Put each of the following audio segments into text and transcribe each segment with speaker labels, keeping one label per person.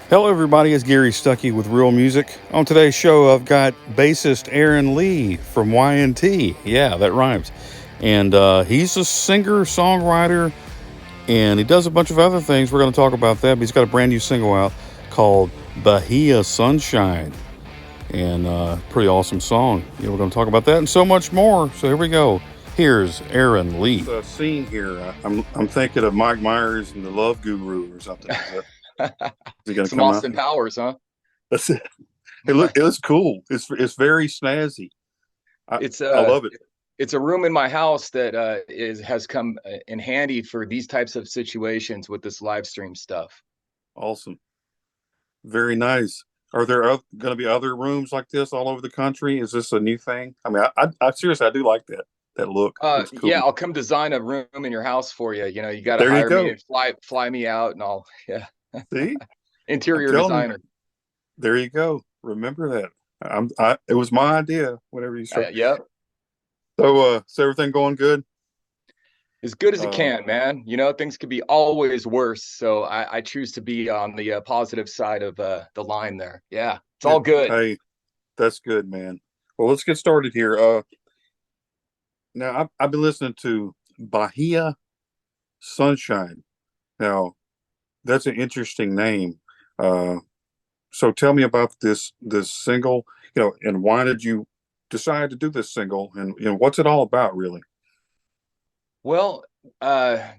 Speaker 1: Hello, everybody. It's Gary Stuckey with Real Music. On today's show, I've got bassist Aaron Leigh from Y&T. Yeah, that rhymes. And he's a singer, songwriter, and he does a bunch of other things. We're going to talk about that. But he's got a brand new single out called Bahia Sunshine. And pretty awesome song. We're going to talk about that and so much more. So here we go. Here's Aaron Leigh. The scene here, I'm thinking of Mike Myers and the Love Guru or something. Is he going to
Speaker 2: Some
Speaker 1: come out?
Speaker 2: Austin Powers, huh?
Speaker 1: That's it. It looks cool. It's very snazzy.
Speaker 2: It's
Speaker 1: I love it.
Speaker 2: it's a room in my house that has come in handy for these types of situations with this live stream stuff.
Speaker 1: Awesome. Very nice. Are there going to be other rooms like this all over the country? Is this a new thing? I mean, I seriously, I do like that look. It's cool.
Speaker 2: Yeah, I'll come design a room in your house for you. You got to
Speaker 1: There you
Speaker 2: hire me
Speaker 1: go.
Speaker 2: and fly me out, and I'll
Speaker 1: See, I'm
Speaker 2: interior
Speaker 1: telling
Speaker 2: designer.
Speaker 1: you. There you go. Remember that. It was my idea. Whatever you said.
Speaker 2: Yep.
Speaker 1: So everything going good?
Speaker 2: As good as it can, man. Things could be always worse. So I choose to be on the positive side of the line there. Yeah, it's all good.
Speaker 1: Hey, that's good, man. Well, let's get started here. Now I've been listening to Bahia Sunshine. Now, that's an interesting name. So tell me about this single, and why did you decide to do this single, and what's it all about, really?
Speaker 2: Well,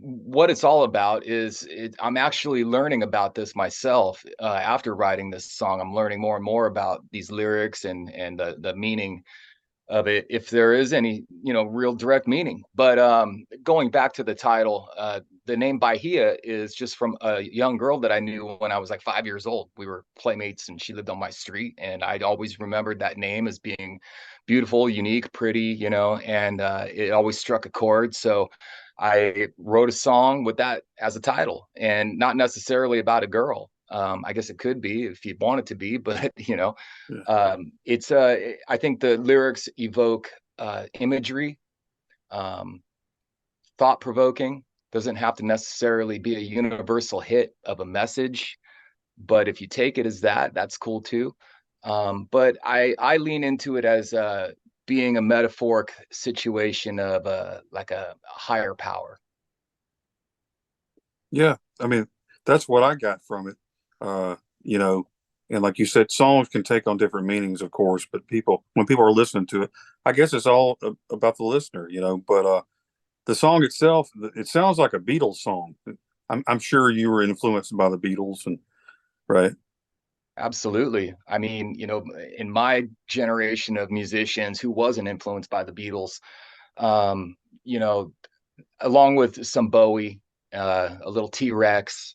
Speaker 2: what it's all about is I'm actually learning about this myself after writing this song. I'm learning more and more about these lyrics and the meaning of it, if there is any, real direct meaning. But going back to the title, the name Bahia is just from a young girl that I knew when I was like 5 years old. We were playmates and she lived on my street. And I'd always remembered that name as being beautiful, unique, pretty, and it always struck a chord. So I wrote a song with that as a title, and not necessarily about a girl. I guess it could be if you want it to be, but
Speaker 1: Yeah.
Speaker 2: it's I think the lyrics evoke imagery, um, thought provoking. Doesn't have to necessarily be a universal hit of a message, but if you take it as that, that's cool too. But I lean into it as being a metaphoric situation of like a higher power.
Speaker 1: Yeah, I mean, that's what I got from it. Uh, you know, and like you said, songs can take on different meanings, of course, but when people are listening to it, I guess it's all about the listener, but the song itself, it sounds like a Beatles song. I'm sure you were influenced by the Beatles, and right.
Speaker 2: Absolutely. I mean, in my generation of musicians who wasn't influenced by the Beatles, um, you know, along with some Bowie, a little T-Rex.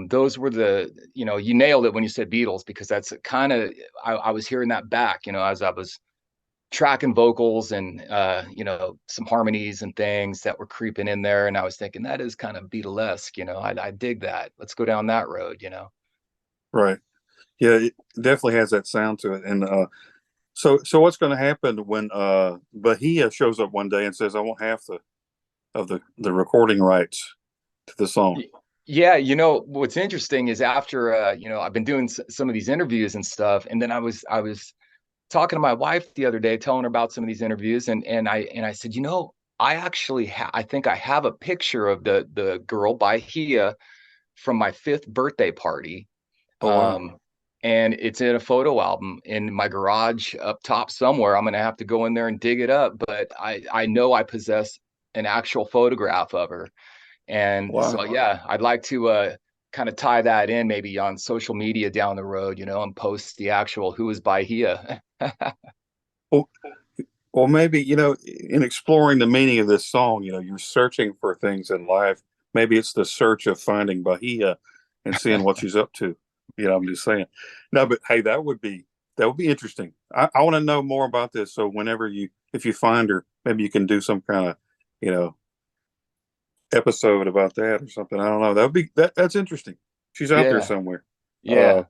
Speaker 2: Those were you nailed it when you said Beatles, because that's kind of, I was hearing that back, as I was tracking vocals and, some harmonies and things that were creeping in there. And I was thinking that is kind of Beatlesque, I dig that. Let's go down that road.
Speaker 1: Right. Yeah, it definitely has that sound to it. And so what's going to happen when Bahia shows up one day and says, "I want half the recording rights to the song"?
Speaker 2: Yeah, what's interesting is after I've been doing some of these interviews and stuff, and then I was talking to my wife the other day, telling her about some of these interviews, and I said, I actually I think I have a picture of the girl Bahia from my fifth birthday party.
Speaker 1: Oh wow.
Speaker 2: Um, and it's in a photo album in my garage up top somewhere. I'm gonna have to go in there and dig it up, but I know I possess an actual photograph of her. And so,
Speaker 1: Wow.
Speaker 2: yeah, I'd like to kind of tie that in maybe on social media down the road, and post the actual who is Bahia.
Speaker 1: Well, well, maybe, in exploring the meaning of this song, you're searching for things in life. Maybe it's the search of finding Bahia and seeing what she's up to. I'm just saying. No, but hey, that would be interesting. I want to know more about this. So if you find her, maybe you can do some kind of, you know, episode about that or something. I don't know. That's interesting. She's out there
Speaker 2: Yeah,
Speaker 1: somewhere. Uh,
Speaker 2: yeah.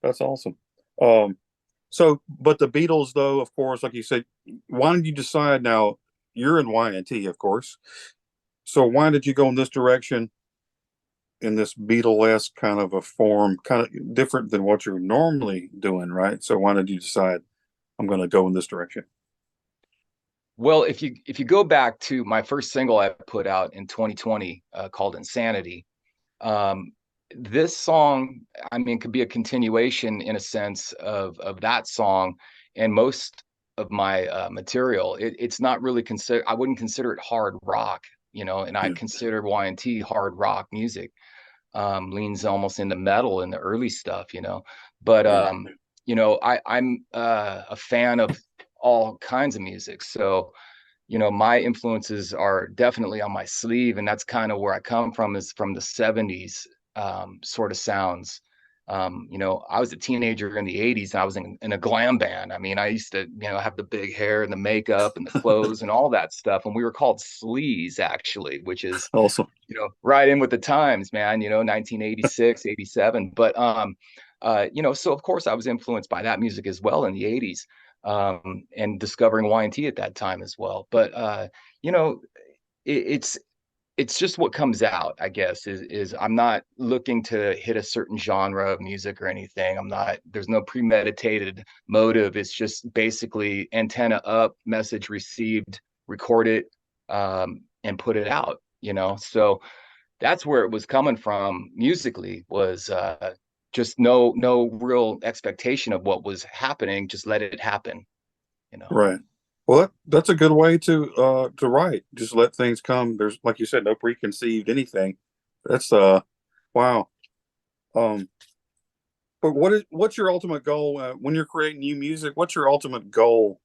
Speaker 1: that's awesome. Um, but the Beatles, though, of course, like you said, why did you decide? Now you're in Y&T, of course. So why did you go in this direction? in this Beatlesque kind of a form, kind of different than what you're normally doing, right? So why did you decide I'm going to go in this direction?
Speaker 2: Well, if you go back to my first single I put out in 2020 called Insanity, um, this song, I mean, could be a continuation in a sense of that song and most of my material. It's not really consider. I wouldn't consider it hard rock, and I
Speaker 1: Yeah,
Speaker 2: consider Y&T hard rock music. Leans almost into metal in the early stuff, But
Speaker 1: yeah,
Speaker 2: I'm a fan of all kinds of music, so my influences are definitely on my sleeve, and that's kind of where I come from, is from the 70s sort of sounds. I was a teenager in the 80s, and I was in a glam band. I mean, I used to, have the big hair and the makeup and the clothes and all that stuff. And we were called sleaze, actually, which is,
Speaker 1: awesome.
Speaker 2: right in with the times, man, 1986, 87. But so of course I was influenced by that music as well in the 80s, and discovering Y&T at that time as well. But you know, it's just what comes out, I guess, is I'm not looking to hit a certain genre of music or anything. There's no premeditated motive. It's just basically antenna up, message received, record it, and put it out, So that's where it was coming from musically, was just no real expectation of what was happening. Just let it happen, you know.
Speaker 1: Right. Well, that's a good way to write. Just let things come. There's, like you said, no preconceived anything. That's wow. Um, but what's your ultimate goal when you're creating new music? What's your ultimate goal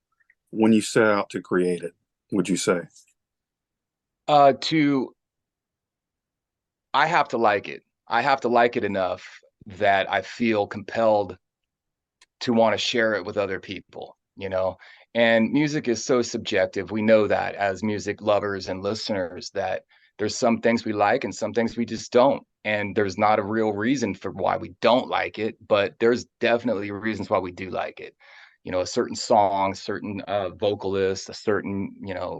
Speaker 1: when you set out to create it? Would you say?
Speaker 2: To I have to like it. I have to like it enough that I feel compelled to want to share it with other people. And music is so subjective. We know that as music lovers and listeners, that there's some things we like and some things we just don't. And there's not a real reason for why we don't like it, but there's definitely reasons why we do like it. A certain song, certain vocalist, a certain,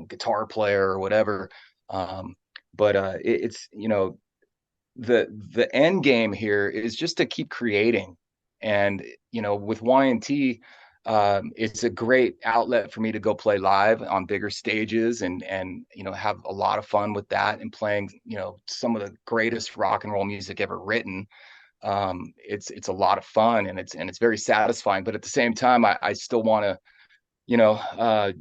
Speaker 2: guitar player or whatever. But it's, the end game here is just to keep creating. And with Y&T, it's a great outlet for me to go play live on bigger stages, and have a lot of fun with that, and playing some of the greatest rock and roll music ever written. It's a lot of fun, and it's very satisfying, but at the same time I still want to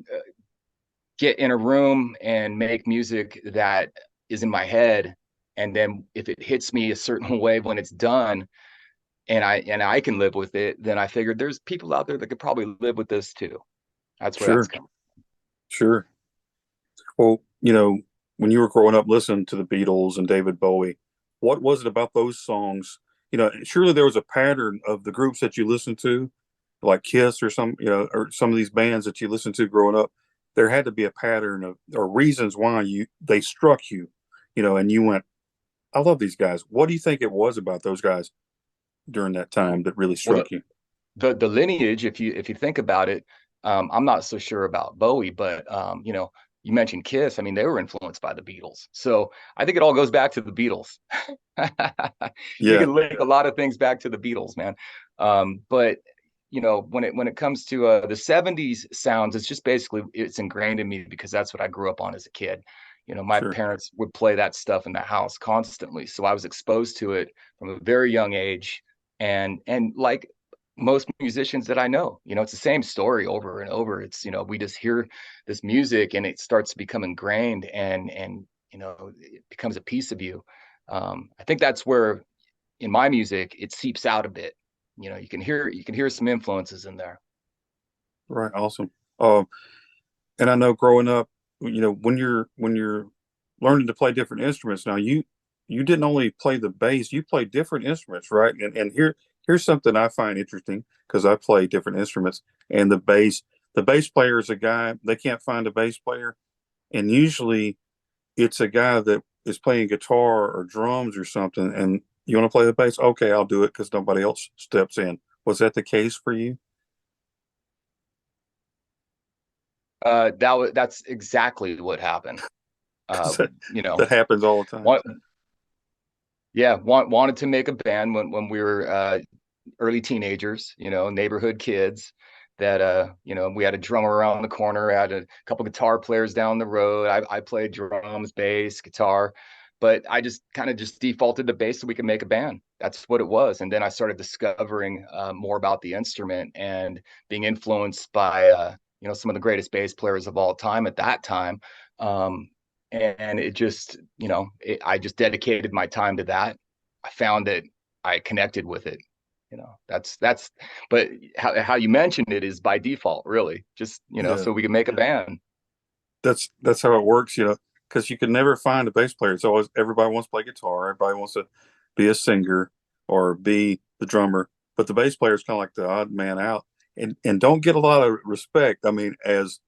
Speaker 2: get in a room and make music that is in my head, and then if it hits me a certain way when it's done, and I can live with it, then I figured there's people out there that could probably live with this too. That's where that's
Speaker 1: Sure,
Speaker 2: coming.
Speaker 1: sure. Well, when you were growing up listening to the Beatles and David Bowie, what was it about those songs? Surely there was a pattern of the groups that you listened to, like Kiss or or some of these bands that you listened to growing up. There had to be a pattern of or reasons why they struck you, and you went, I love these guys. What do you think it was about those guys during that time that really
Speaker 2: Well,
Speaker 1: struck you?
Speaker 2: the lineage, if you think about it, I'm not so sure about Bowie, but you mentioned Kiss. I mean, they were influenced by the Beatles, so I think it all goes back to the Beatles. You
Speaker 1: Yeah,
Speaker 2: can link a lot of things back to the Beatles, man. But when it comes to the 70s sounds, it's just basically, it's ingrained in me because that's what I grew up on as a kid. My
Speaker 1: sure,
Speaker 2: parents would play that stuff in the house constantly, so I was exposed to it from a very young age. And like most musicians that I know, it's the same story over and over. It's, we just hear this music and it starts to become ingrained, and it becomes a piece of you. I think that's where in my music it seeps out a bit. You can hear some influences in there.
Speaker 1: right, awesome. Um, and I know growing up, when you're learning to play different instruments, now you didn't only play the bass, you play different instruments, right? And here's something I find interesting because I play different instruments, and the bass player is a guy, they can't find a bass player, and usually it's a guy that is playing guitar or drums or something, and you want to play the bass? Okay, I'll do it because nobody else steps in. Was that the case for you?
Speaker 2: That's exactly what happened.
Speaker 1: Because
Speaker 2: Uh, you know,
Speaker 1: that happens all the time.
Speaker 2: one yeah, wanted to make a band when we were early teenagers, neighborhood kids that we had a drummer around the corner, had a couple guitar players down the road. I played drums, bass, guitar, but I just kind of just defaulted to bass so we could make a band. That's what it was. And then I started discovering more about the instrument and being influenced by some of the greatest bass players of all time at that time. And it just, I just dedicated my time to that. I found that I connected with it. That's but how you mentioned it is by default, really, just
Speaker 1: Yeah,
Speaker 2: so we can make a band.
Speaker 1: that's how it works, because you can never find a bass player. It's always everybody wants to play guitar, everybody wants to be a singer or be the drummer, but the bass player is kind of like the odd man out, and don't get a lot of respect. I mean, as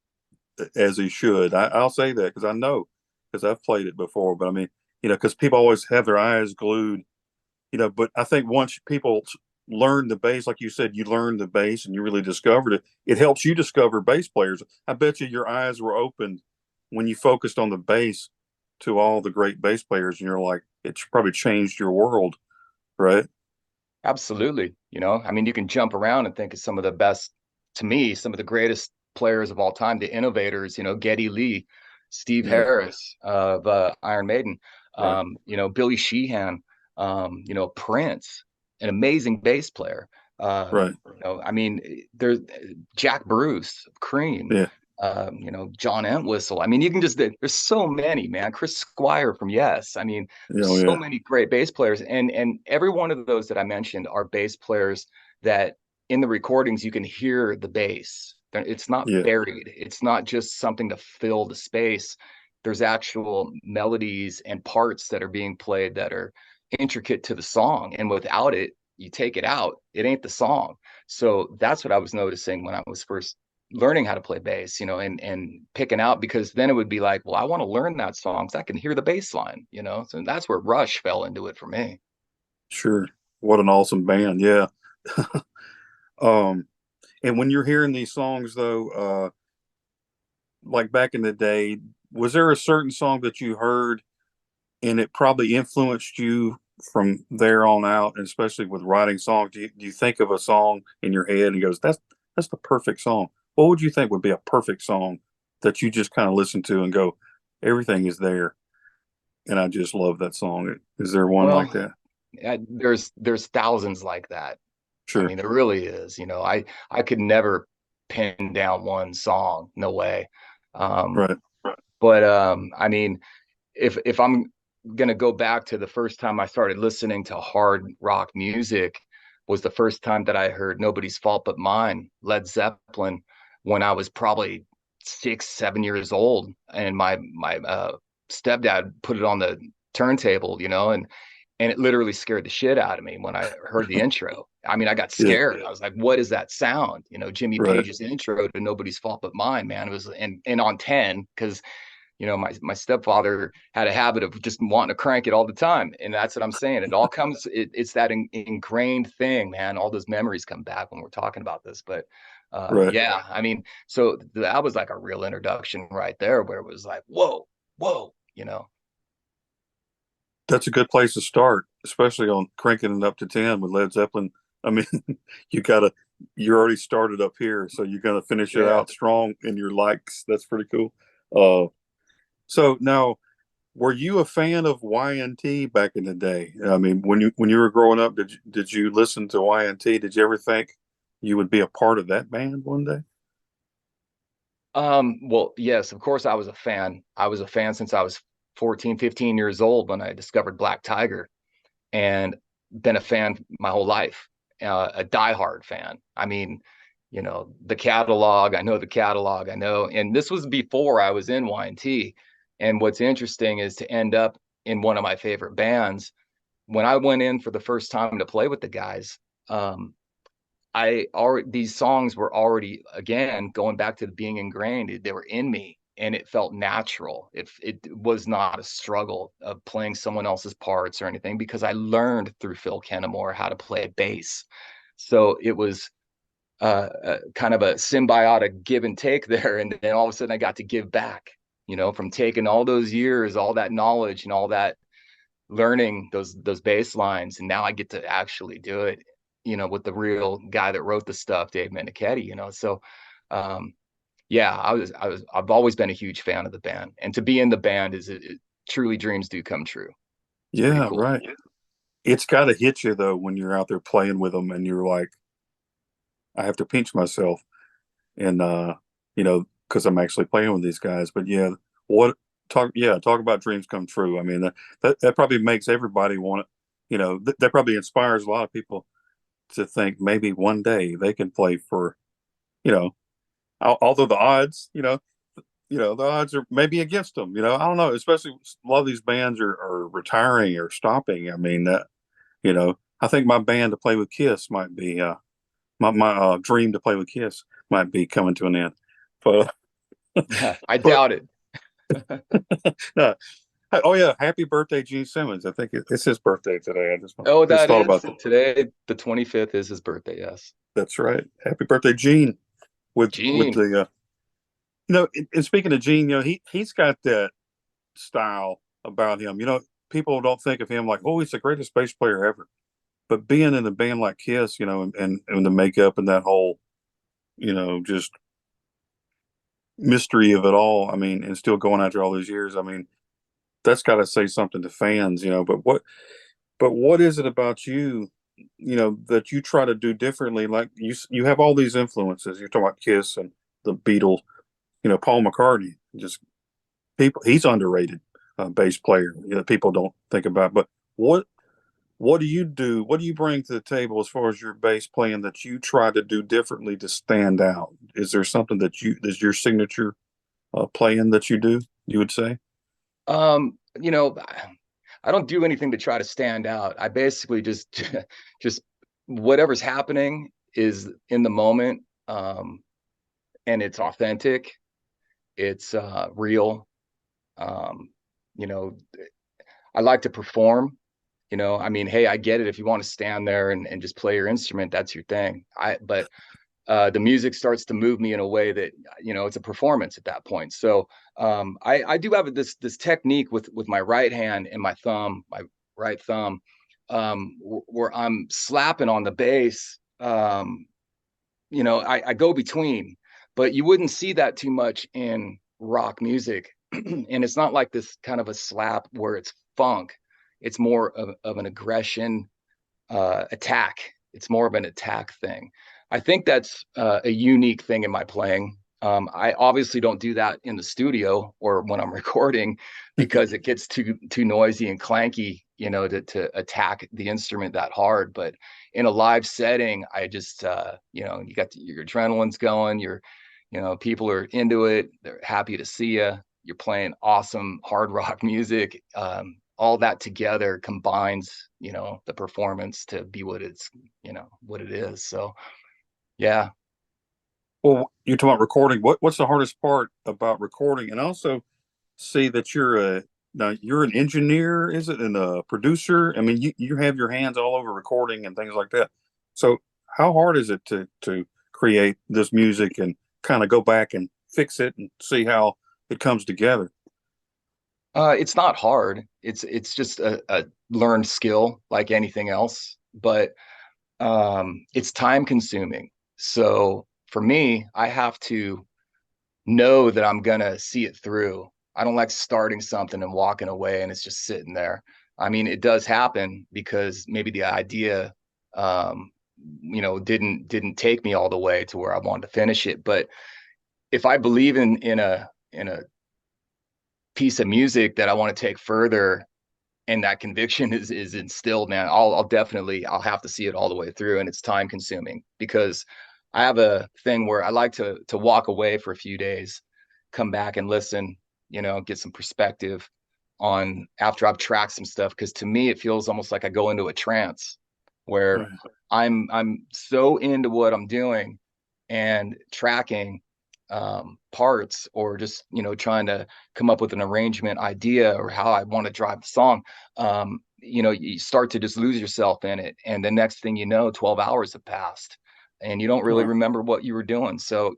Speaker 1: he should. I'll say that because I know, because I've played it before. But I mean, because people always have their eyes glued, But I think once people learn the bass, like you said, you learned the bass and you really discovered it. It helps you discover bass players. I bet you your eyes were opened when you focused on the bass to all the great bass players, and you're like, it's probably changed your world, right?
Speaker 2: Absolutely. I mean, you can jump around and think of some of the best, to me, some of the greatest players of all time, the innovators, Geddy Lee, Steve
Speaker 1: Yeah,
Speaker 2: Harris of Iron Maiden,
Speaker 1: right,
Speaker 2: Billy Sheehan, Prince, an amazing bass player.
Speaker 1: right.
Speaker 2: I mean, there's Jack Bruce of Cream,
Speaker 1: Yeah,
Speaker 2: John Entwistle. I mean, you can just, there's so many, man. Chris Squire from Yes. I mean,
Speaker 1: oh
Speaker 2: there's so
Speaker 1: yeah,
Speaker 2: many great bass players, and every one of those that I mentioned are bass players that in the recordings you can hear the bass. It's not
Speaker 1: yeah,
Speaker 2: buried. It's not just something to fill the space. There's actual melodies and parts that are being played that are intricate to the song, and without it, you take it out, it ain't the song. So that's what I was noticing when I was first learning how to play bass, and picking out, because then it would be like, well, I want to learn that song because I can hear the bass line, So that's where Rush fell into it for me.
Speaker 1: sure. What an awesome band. Yeah. Um, and when you're hearing these songs, though, like back in the day, was there a certain song that you heard and it probably influenced you from there on out, and especially with writing songs? Do you think of a song in your head and goes, that's the perfect song? What would you think would be a perfect song that you just kind of listen to and go, everything is there, and I just love that song? Is there one like
Speaker 2: Well,
Speaker 1: that?
Speaker 2: there's thousands like that. I
Speaker 1: Sure.
Speaker 2: mean, there really is. I could never pin down one song, no way. Um,
Speaker 1: Right.
Speaker 2: but I mean, if I'm gonna go back to the first time I started listening to hard rock music, was the first time that I heard Nobody's Fault But Mine, Led Zeppelin, when I was probably 6, 7 years old, and my stepdad put it on the turntable, and it literally scared the shit out of me when I heard the intro. I mean, I got
Speaker 1: Yeah.
Speaker 2: scared. I was like, what is that sound? Jimmy
Speaker 1: Right.
Speaker 2: Page's intro to Nobody's Fault But Mine, man. It was and on 10, because my stepfather had a habit of just wanting to crank it all the time. And that's what I'm saying. It all comes, it's that ingrained thing, man. All those memories come back when we're talking about this. But
Speaker 1: Right.
Speaker 2: yeah, I mean, so that was like a real introduction right there, where it was like, whoa, whoa.
Speaker 1: That's a good place to start, especially on cranking it up to 10 with Led Zeppelin. I mean, you gotta, you're already started up here, so you're gonna finish it
Speaker 2: Yeah.
Speaker 1: out strong in your likes. That's pretty cool. Uh, so now, were you a fan of Y&T back in the day? I mean, when you were growing up, did you listen to Y&T? Did you ever think you would be a part of that band one day?
Speaker 2: Well, yes, of course I was a fan. I was a fan since I was 14, 15 years old when I discovered Black Tiger, and been a fan my whole life, a diehard fan. I mean, the catalog, I know the catalog, I know, and this was before I was in Y&T. And what's interesting is to end up in one of my favorite bands. When I went in for the first time to play with the guys, um, I already, these songs were already, again, going back to being ingrained, they were in me, and it felt natural. It was not a struggle of playing someone else's parts or anything, because I learned through Phil Kennemore how to play bass. So it was kind of a symbiotic give and take there. And then all of a sudden I got to give back, from taking all those years, all that knowledge and all that learning those bass lines, and now I get to actually do it, with the real guy that wrote the stuff, Dave Meniketti, So, um, yeah, I've always been a huge fan of the band, and to be in the band it truly dreams do come true. It's pretty
Speaker 1: Yeah,
Speaker 2: cool.
Speaker 1: right. It's got to hit you though when you're out there playing with them and you're like, I have to pinch myself and because I'm actually playing with these guys. But yeah, what talk about dreams come true. I mean that probably makes everybody want it. That probably inspires a lot of people to think maybe one day they can play for you know although the odds are maybe against them. I don't know. Especially a lot of these bands are retiring or stopping. I mean I think my band to play with Kiss might be my dream to play with Kiss might be coming to an end. But
Speaker 2: I
Speaker 1: but
Speaker 2: doubt it.
Speaker 1: no. Oh yeah, happy birthday, Gene Simmons. I think it's his birthday today.
Speaker 2: Oh,
Speaker 1: I just
Speaker 2: that
Speaker 1: thought
Speaker 2: is
Speaker 1: about that.
Speaker 2: today. The 25th is his birthday. Yes,
Speaker 1: That's right. Happy birthday, Gene. With
Speaker 2: Gene.
Speaker 1: the and speaking of Gene, he's got that style about him. People don't think of him like, oh, he's the greatest bass player ever. But being in a band like Kiss, and the makeup and that whole, just mystery of it all. I mean, and still going after all these years. I mean, that's got to say something to fans. But what is it about you, that you try to do differently? Like you have all these influences. You're talking about Kiss and the Beatles. Paul McCartney, just people. He's underrated bass player. People don't think about. But what what do you do? What do you bring to the table as far as your bass playing that you try to do differently to stand out? Is there something that's your signature playing that you do? You would say?
Speaker 2: Um, you know, I don't do anything to try to stand out. I basically just just whatever's happening is in the moment, and it's authentic. It's real. Um, you know, I like to perform. I mean, hey, I get it. If you want to stand there and just play your instrument, that's your thing. But the music starts to move me in a way that it's a performance at that point. So I do have this technique with my right hand and my right thumb, where I'm slapping on the bass. I go between, but you wouldn't see that too much in rock music. And it's not like this kind of a slap where it's funk. It's more of an aggression, attack. It's more of an attack thing. I think that's a unique thing in my playing. I obviously don't do that in the studio or when I'm recording because it gets too noisy and clanky, to attack the instrument that hard. But in a live setting, I just you got your adrenaline's going. People are into it. They're happy to see you. You're playing awesome hard rock music. All that together combines, the performance to be what it is. So yeah.
Speaker 1: Well, you're talking about recording. What's the hardest part about recording? And also see that you're an engineer, is it, and a producer? I mean, you have your hands all over recording and things like that. So how hard is it to create this music and kind of go back and fix it and see how it comes together?
Speaker 2: It's not hard. It's just a learned skill like anything else, but it's time consuming. So for me, I have to know that I'm gonna see it through. I don't like starting something and walking away and it's just sitting there. I mean, it does happen because maybe the idea, um, didn't take me all the way to where I wanted to finish it. But if I believe in a piece of music that I want to take further, and that conviction is instilled, man, I'll have to see it all the way through, and it's time consuming because I have a thing where I like to walk away for a few days, come back and listen, get some perspective on after I've tracked some stuff, because to me it feels almost like I go into a trance where
Speaker 1: Right.
Speaker 2: I'm so into what I'm doing and tracking parts, or just trying to come up with an arrangement idea or how I want to drive the song. You start to just lose yourself in it, and the next thing you know, 12 hours have passed and you don't really
Speaker 1: Right.
Speaker 2: remember what you were doing. So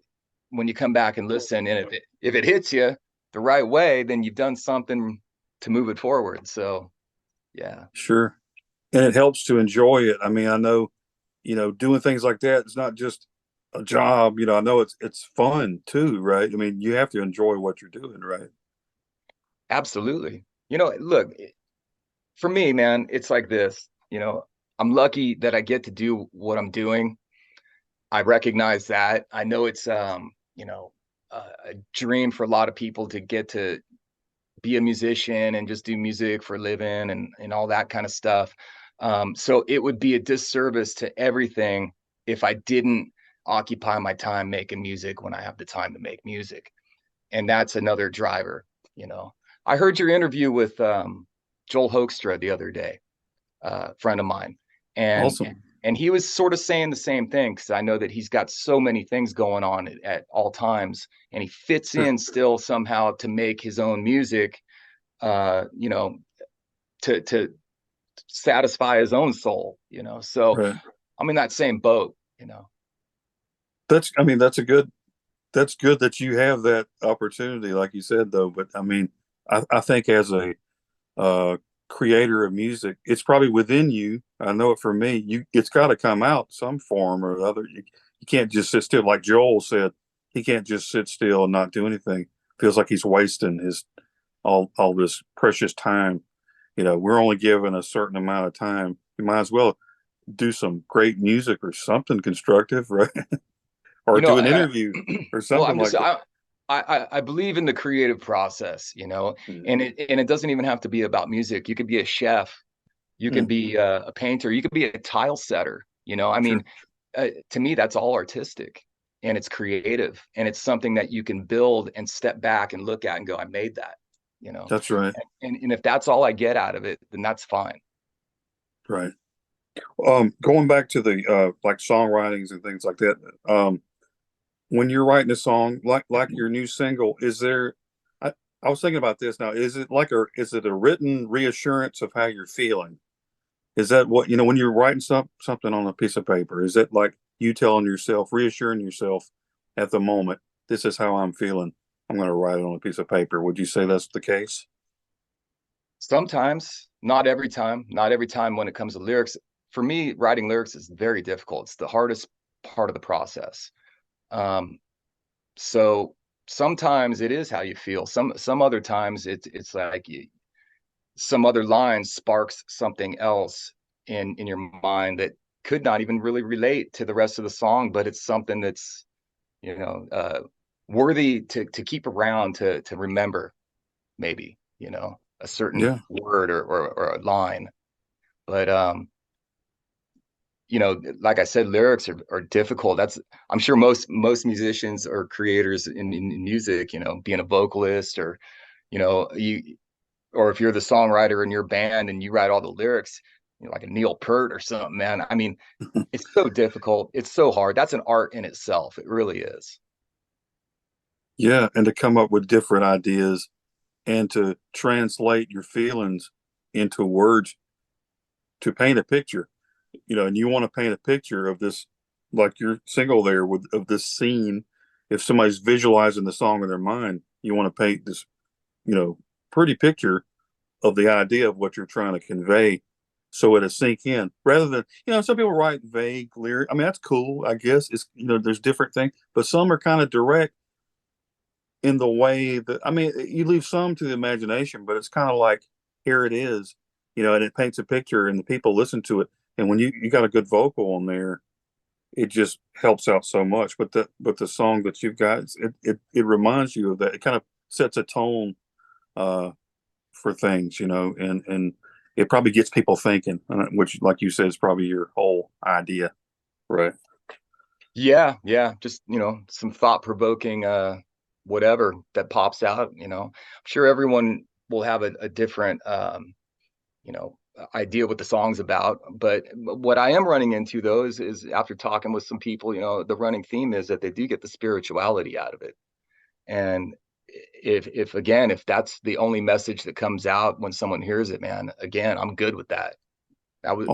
Speaker 2: when you come back and listen, and if it hits you the right way, then you've done something to move it forward. So Yeah.
Speaker 1: Sure. And it helps to enjoy it. I mean, I know, doing things like that, it's not just a job. I know it's fun too, right? I mean, you have to enjoy what you're doing, right?
Speaker 2: Absolutely. Look, for me, man, it's like this. I'm lucky that I get to do what I'm doing. I recognize that. I know it's a dream for a lot of people to get to be a musician and just do music for a living and all that kind of stuff. So it would be a disservice to everything if I didn't occupy my time making music when I have the time to make music. And that's another driver, you know. I heard your interview with Joel Hoekstra the other day, friend of mine, and
Speaker 1: Awesome.
Speaker 2: and he was sort of saying the same thing because I know that he's got so many things going on at all times, and he fits
Speaker 1: Sure.
Speaker 2: in still somehow to make his own music, uh, you know, to satisfy his own soul, So
Speaker 1: Right.
Speaker 2: I'm in that same boat.
Speaker 1: I mean, that's good that you have that opportunity, like you said, though. But I mean, I think as a uh, creator of music, it's probably within you. I know it for me. It's got to come out some form or other. You can't just sit still, like Joel said. He can't just sit still and not do anything. Feels like he's wasting his all this precious time. We're only given a certain amount of time. You might as well do some great music or something constructive, right? Or
Speaker 2: You know,
Speaker 1: do an
Speaker 2: I,
Speaker 1: interview or
Speaker 2: well,
Speaker 1: something
Speaker 2: I'm just
Speaker 1: like that.
Speaker 2: I believe in the creative process,
Speaker 1: Mm.
Speaker 2: and it doesn't even have to be about music. You could be a chef, you can
Speaker 1: Mm.
Speaker 2: be a painter, you could be a tile setter. I
Speaker 1: Sure.
Speaker 2: mean, to me, that's all artistic and it's creative and it's something that you can build and step back and look at and go, I made that, you know.
Speaker 1: That's right.
Speaker 2: And if that's all I get out of it, then that's fine.
Speaker 1: Right. Going back to the like songwritings and things like that. When you're writing a song like your new single, is there? I, I was thinking about this now. Is it a written reassurance of how you're feeling? Is that what when you're writing something on a piece of paper? Is it like you telling yourself, reassuring yourself at the moment, this is how I'm feeling. I'm going to write it on a piece of paper. Would you say that's the case?
Speaker 2: Sometimes, not every time, not every time when it comes to lyrics. For me, writing lyrics is very difficult. It's the hardest part of the process. Um, so sometimes it is how you feel. Some other times it's like some other line sparks something else in your mind that could not even really relate to the rest of the song, but it's something that's you know uh, worthy to keep around to remember, maybe a certain
Speaker 1: Yeah.
Speaker 2: word or a line. But like I said, lyrics are difficult. I'm sure most musicians or creators in music, being a vocalist or you or if you're the songwriter in your band and you write all the lyrics, like a Neil Peart or something, man. I mean, it's so difficult. It's so hard. That's an art in itself. It really is.
Speaker 1: Yeah. And to come up with different ideas and to translate your feelings into words to paint a picture, and you want to paint a picture of this, like your single there with of this scene. If somebody's visualizing the song in their mind, you want to paint this, you know, pretty picture of the idea of what you're trying to convey so it'll sink in rather than, some people write vague lyrics. I mean, that's cool, I guess. It's, there's different things, but some are kind of direct in the way that, I mean, you leave some to the imagination, but it's kind of like, here it is, and it paints a picture and the people listen to it. And when you got a good vocal on there, it just helps out so much. But the song that you've got, it reminds you of that. It kind of sets a tone uh, for things, and it probably gets people thinking, which, like you said, is probably your whole idea, right?
Speaker 2: Yeah, yeah. Just, some thought-provoking whatever that pops out. I'm sure everyone will have a different idea what the song's about. But what I am running into though is after talking with some people, the running theme is that they do get the spirituality out of it. And if again, if that's the only message that comes out when someone hears it, man, again, I'm good with that.
Speaker 1: Awesome.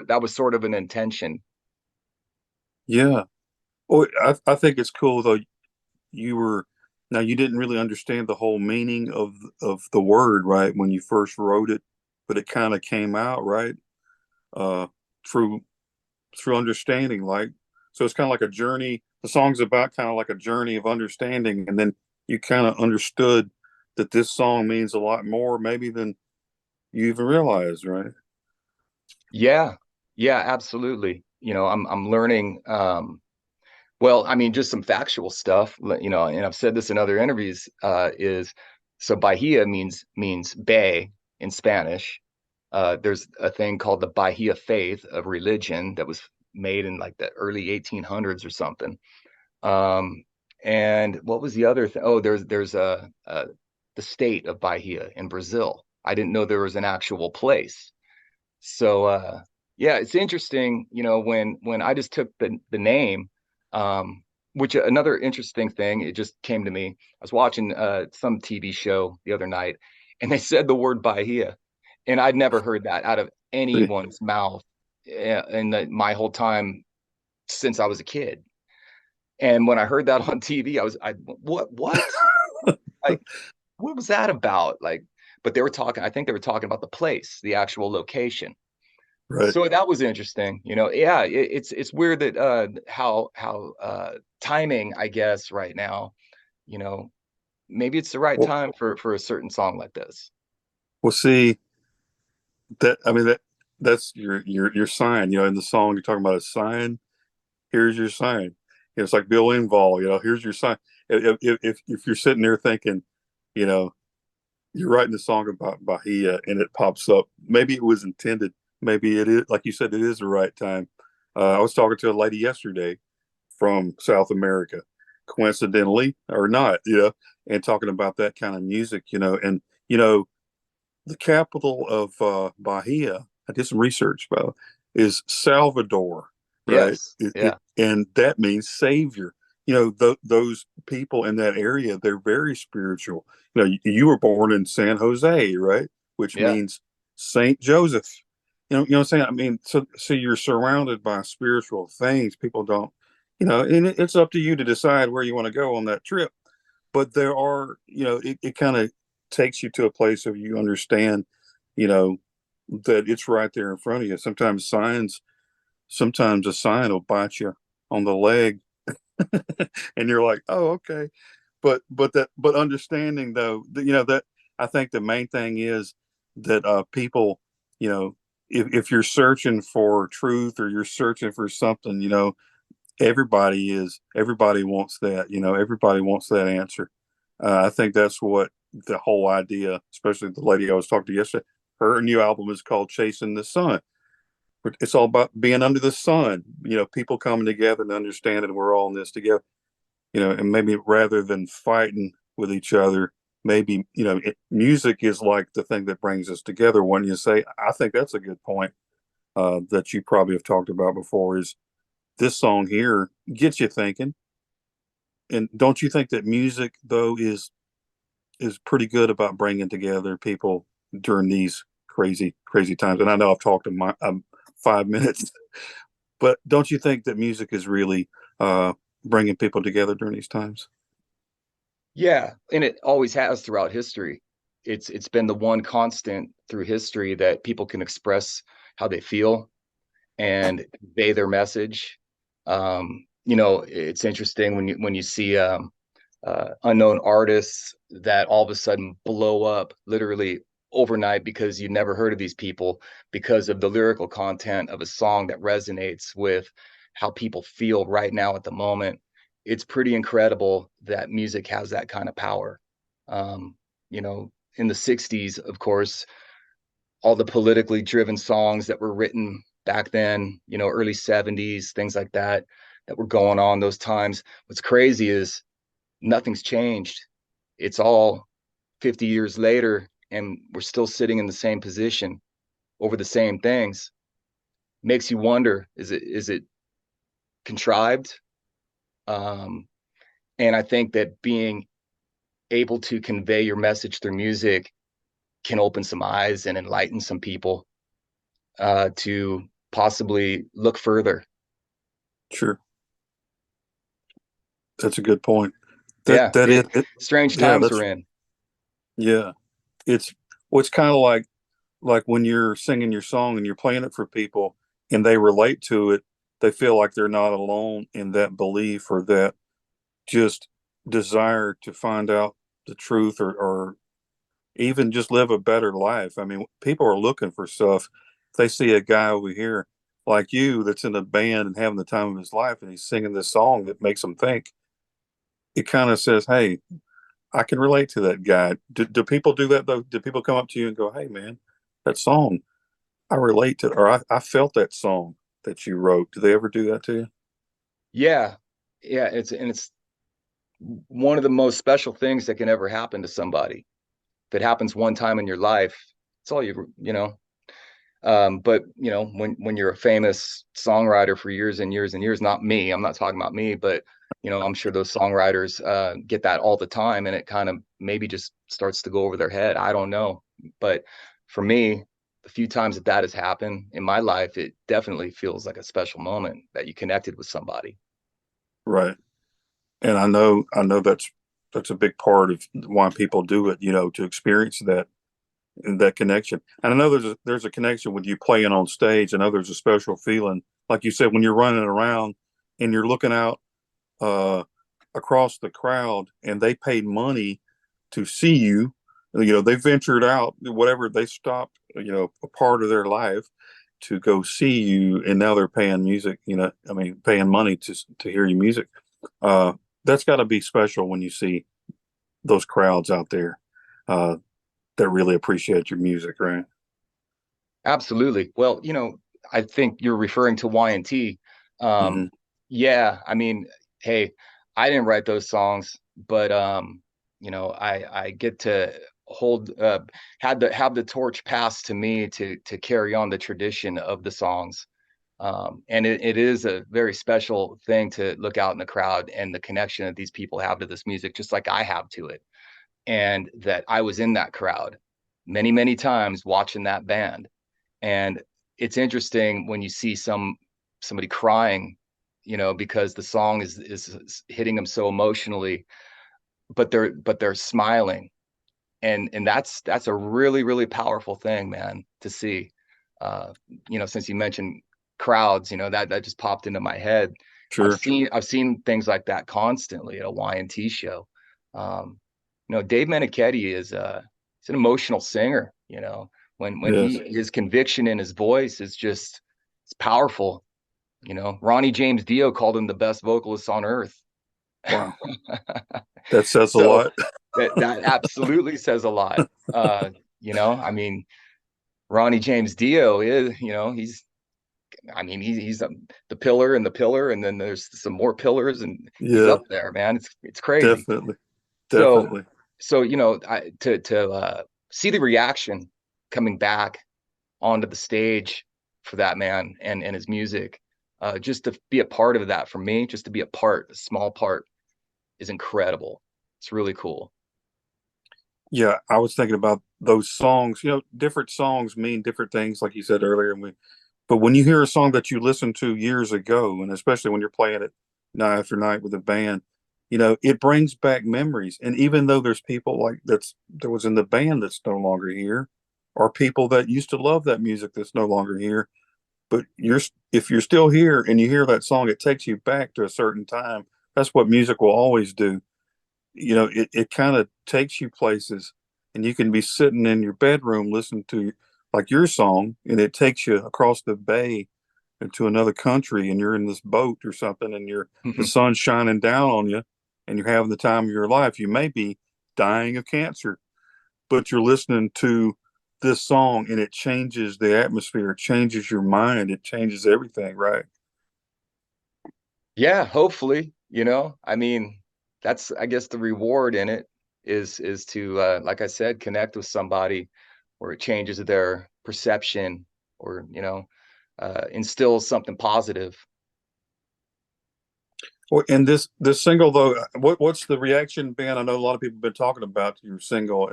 Speaker 2: That was sort of an intention.
Speaker 1: Yeah. Oh, I think it's cool though. You were you didn't really understand the whole meaning of the word, right, when you first wrote it, but it kind of came out right uh, through understanding. Like, so it's kind of like a journey. The song's about kind of like a journey of understanding, and then you kind of understood that this song means a lot more maybe than you even realized, right?
Speaker 2: Yeah, yeah, absolutely. I'm learning. Well, I mean, just some factual stuff, and I've said this in other interviews, is so Bahia means bay in Spanish. There's a thing called the Bahia faith of religion that was made in like the early 1800s or something. Um, and what was the other thing? Oh, there's the state of Bahia in Brazil. I didn't know there was an actual place. So yeah, it's interesting, when I just took the name, um, which another interesting thing, it just came to me. I was watching some TV show the other night, and they said the word Bahia, and I'd never heard that out of anyone's mouth my whole time since I was a kid. And when I heard that on TV, what? Like, what was that about? Like, but I think they were talking about the place, the actual location.
Speaker 1: Right.
Speaker 2: So that was interesting. Yeah, it's weird that how timing, I guess, right now, you know, maybe it's the right
Speaker 1: Well,
Speaker 2: time for a certain song like this.
Speaker 1: see that. I mean that's your sign. In the song you're talking about a sign. Here's your sign. It's like Bill Engvall. Here's your sign. If you're sitting there thinking, you know, you're writing a song about Bahia and it pops up. Maybe it was intended. Maybe it is, like you said, it is the right time. I was talking to a lady yesterday from South America, coincidentally or not, and talking about that kind of music, and the capital of Bahia. I did some research about is Salvador, right?
Speaker 2: Yes. Yeah.
Speaker 1: And that means savior. Those people in that area, they're very spiritual. You were born in San Jose, right? Which
Speaker 2: Yeah.
Speaker 1: means Saint Joseph. You know what I'm saying? I mean, so you're surrounded by spiritual things. People don't, and it's up to you to decide where you want to go on that trip. But there are, it kind of takes you to a place of you understand, you know, that it's right there in front of you. Sometimes a sign will bite you on the leg, and you're like, oh, okay. But understanding though, that, that I think the main thing is that people, if you're searching for truth or you're searching for something, everybody wants that. Everybody wants that answer. I think that's what the whole idea, especially the lady I was talking to yesterday, her new album is called Chasing the Sun. It's all about being under the sun, people coming together and understanding we're all in this together, and maybe rather than fighting with each other, maybe, music is like the thing that brings us together. When you say, I think that's a good point that you probably have talked about before, is this song here gets you thinking. And don't you think that music though is pretty good about bringing together people during these crazy times? And I know I've talked in my 5 minutes, but don't you think that music is really bringing people together during these times?
Speaker 2: Yeah, and it always has throughout history. It's been the one constant through history that people can express how they feel and convey their message. It's interesting when you see unknown artists that all of a sudden blow up literally overnight because you never heard of these people because of the lyrical content of a song that resonates with how people feel right now at the moment. It's pretty incredible that music has that kind of power. Um, in the 60s, of course, all the politically driven songs that were written back then, early 70s, things like that were going on those times. What's crazy is nothing's changed. It's all 50 years later, and we're still sitting in the same position over the same things. Makes you wonder, is it contrived? Um, and I think that being able to convey your message through music can open some eyes and enlighten some people to possibly look further.
Speaker 1: Sure, that's a good point. That
Speaker 2: Yeah,
Speaker 1: that is it.
Speaker 2: strange
Speaker 1: Yeah,
Speaker 2: times
Speaker 1: that's
Speaker 2: we're in.
Speaker 1: yeah. It's kind of like like when you're singing your song and you're playing it for people and they relate to it, they feel like they're not alone in that belief or that just desire to find out the truth or even just live a better life. I mean, people are looking for stuff. If they see a guy over here like you that's in a band and having the time of his life and he's singing this song that makes them think, it kind of says, hey, I can relate to that guy. Do people do that though? Do people come up to you and go, hey, man, that song, I relate to, or I felt that song that you wrote? Do they ever do that to you?
Speaker 2: Yeah, yeah. It's one of the most special things that can ever happen to somebody. If it happens one time in your life, it's all you know. But when you're a famous songwriter for years and years and years, not me, I'm not talking about me, but I'm sure those songwriters get that all the time, and it kind of maybe just starts to go over their head. I don't know, but for me, the few times that that has happened in my life, it definitely feels like a special moment that you connected with somebody.
Speaker 1: Right. And I know that's a big part of why people do it, to experience that connection. And I know there's a connection with you playing on stage. I know there's a special feeling, like you said, when you're running around and you're looking out uh, across the crowd, and they paid money to see you. They ventured out, whatever they stopped, a part of their life to go see you, and now they're paying music. I mean, paying money to hear your music. Uh, that's got to be special when you see those crowds out there uh, that really appreciate your music, right?
Speaker 2: Absolutely. Well, I think you're referring to Y&T.
Speaker 1: Hmm.
Speaker 2: Yeah, I mean, hey, I didn't write those songs, but I get to hold had the have the torch passed to me to carry on the tradition of the songs. And it is a very special thing to look out in the crowd and the connection that these people have to this music, just like I have to it. And that I was in that crowd many, many times watching that band. And it's interesting when you see somebody crying, because the song is hitting them so emotionally, but they're smiling, and that's a really, really powerful thing, man, to see. Uh, since you mentioned crowds, that just popped into my head. I've
Speaker 1: Sure.
Speaker 2: seen I've seen things like that constantly at a Y&T show. Dave Meniketti he's an emotional singer. When
Speaker 1: Yes.
Speaker 2: his conviction in his voice is just it's powerful. Ronnie James Dio called him the best vocalist on earth.
Speaker 1: Wow. That says a
Speaker 2: So
Speaker 1: lot.
Speaker 2: that absolutely says a lot. I mean, Ronnie James Dio is, I mean, he's the pillar and the pillar, and then there's some more pillars, and he's
Speaker 1: Yeah,
Speaker 2: up there, man. It's crazy.
Speaker 1: definitely.
Speaker 2: So,
Speaker 1: Definitely.
Speaker 2: to see the reaction coming back onto the stage for that man and his music, just to be a part of that for me, just to be a small part, is incredible. It's really cool.
Speaker 1: Yeah, I was thinking about those songs. Different songs mean different things, like you said earlier. But when you hear a song that you listened to years ago, and especially when you're playing it night after night with a band, it brings back memories. And even though there's people like that was in the band that's no longer here, or people that used to love that music that's no longer here, but if you're still here and you hear that song, it takes you back to a certain time. That's what music will always do. It kind of takes you places, and you can be sitting in your bedroom listening to like your song, and it takes you across the bay into another country, and you're in this boat or something, and the sun's shining down on you, and you're having the time of your life. You may be dying of cancer, but you're listening to this song, and it changes the atmosphere, it changes your mind, it changes everything, right?
Speaker 2: Yeah, hopefully, I mean, that's, I guess, the reward in it is to, like I said, connect with somebody where it changes their perception, or, instills something positive.
Speaker 1: Well, and this single though, what's the reaction been? I know a lot of people have been talking about your single.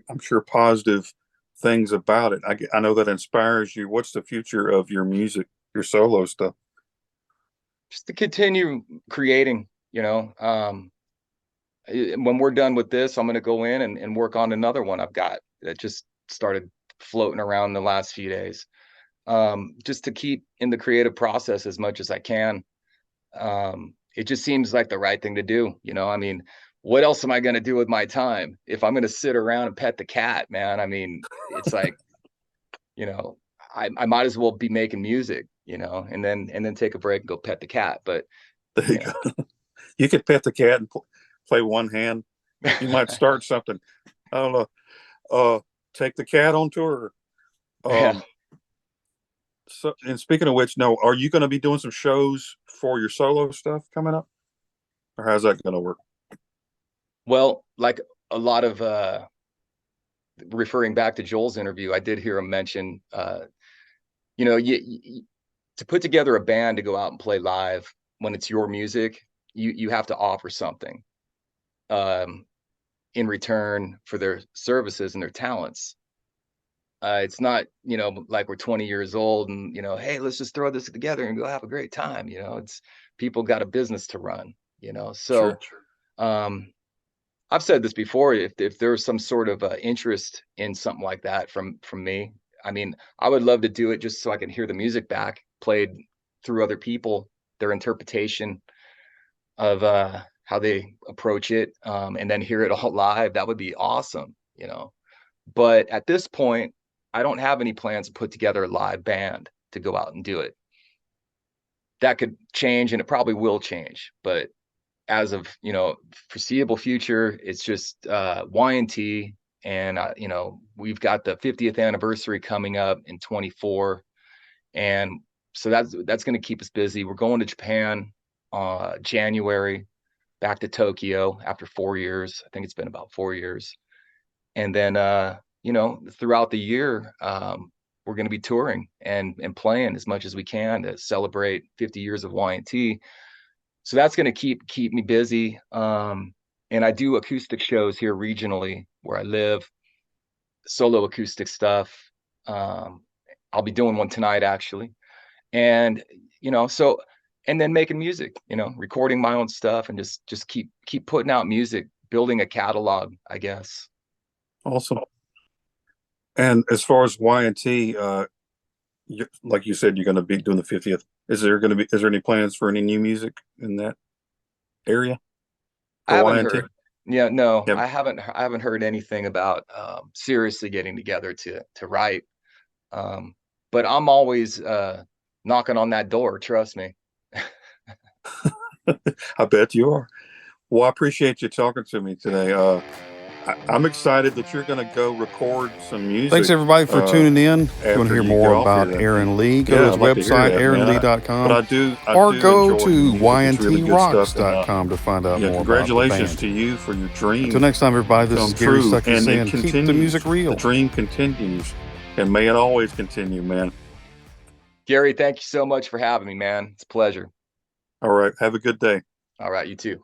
Speaker 1: I'm sure positive things about it. I know that inspires you. What's the future of your music, your solo stuff?
Speaker 2: Just to continue creating, when we're done with this, I'm going to go in and work on another one I've got that just started floating around the last few days, just to keep in the creative process as much as I can. It just seems like the right thing to do. I mean, what else am I going to do with my time if I'm going to sit around and pet the cat, man? I mean, it's like, you know, I might as well be making music, and then take a break and go pet the cat. But,
Speaker 1: There you
Speaker 2: you know,
Speaker 1: go. You could pet the cat and play one hand. You might start something. I don't know. Take the cat on tour.
Speaker 2: yeah.
Speaker 1: So, and speaking of which, no, are you going to be doing some shows for your solo stuff coming up, or how's that going to work?
Speaker 2: Well, like a lot of, referring back to Joel's interview, I did hear him mention, to put together a band to go out and play live when it's your music, you have to offer something, um, in return for their services and their talents. It's not, like we're 20 years old and, hey, let's just throw this together and go have a great time. It's people got a business to run,
Speaker 1: Sure.
Speaker 2: so, um, I've said this before. If there's some sort of interest in something like that from me, I mean, I would love to do it just so I can hear the music back played through other people, their interpretation of how they approach it, and then hear it all live. That would be awesome. But at this point, I don't have any plans to put together a live band to go out and do it. That could change, and it probably will change. But as of foreseeable future, it's just Y&T, and we've got the 50th anniversary coming up in 24, and so that's going to keep us busy. We're going to Japan January, back to Tokyo after 4 years. I think it's been about 4 years, and then throughout the year, we're going to be touring and playing as much as we can to celebrate 50 years of Y&T. So that's going to keep me busy. And I do acoustic shows here regionally where I live, solo acoustic stuff. I'll be doing one tonight actually. And so, and then making music, recording my own stuff, and just keep putting out music, building a catalog, I guess.
Speaker 1: Awesome. And as far as Y&T, like you said, you're going to be doing the 50th. Is there any plans for any new music in that area
Speaker 2: I
Speaker 1: for
Speaker 2: haven't
Speaker 1: Y&T?
Speaker 2: heard. Yeah, no,
Speaker 1: Yeah.
Speaker 2: I haven't heard anything about seriously getting together to write. Um, but I'm always knocking on that door. Trust me.
Speaker 1: I bet you are. Well, I appreciate you talking to me today. I'm excited that you're going to go record some Thanks music everybody for tuning in. If you want to after hear you more get off here.
Speaker 2: Mm-hmm.
Speaker 1: Then,
Speaker 2: And
Speaker 1: Aaron Leigh, go to
Speaker 2: yeah,
Speaker 1: his
Speaker 2: I'd like to hear
Speaker 1: website,
Speaker 2: that, man. But
Speaker 1: aaronlee.com,
Speaker 2: I
Speaker 1: or
Speaker 2: do
Speaker 1: go
Speaker 2: enjoy your
Speaker 1: to
Speaker 2: music. It's really good stuff, and
Speaker 1: yntrocks.com to find out
Speaker 2: yeah,
Speaker 1: more about the
Speaker 2: congratulations
Speaker 1: band.
Speaker 2: to you for your dream
Speaker 1: Until next time, everybody, this
Speaker 2: come
Speaker 1: is Gary
Speaker 2: true,
Speaker 1: Stuckey
Speaker 2: and it
Speaker 1: saying, keep the
Speaker 2: continues.
Speaker 1: music
Speaker 2: The
Speaker 1: real.
Speaker 2: dream continues, and may it always continue, man. Gary, thank you so much for having me, man. It's a pleasure.
Speaker 1: All right. Have a good day.
Speaker 2: All right, you too.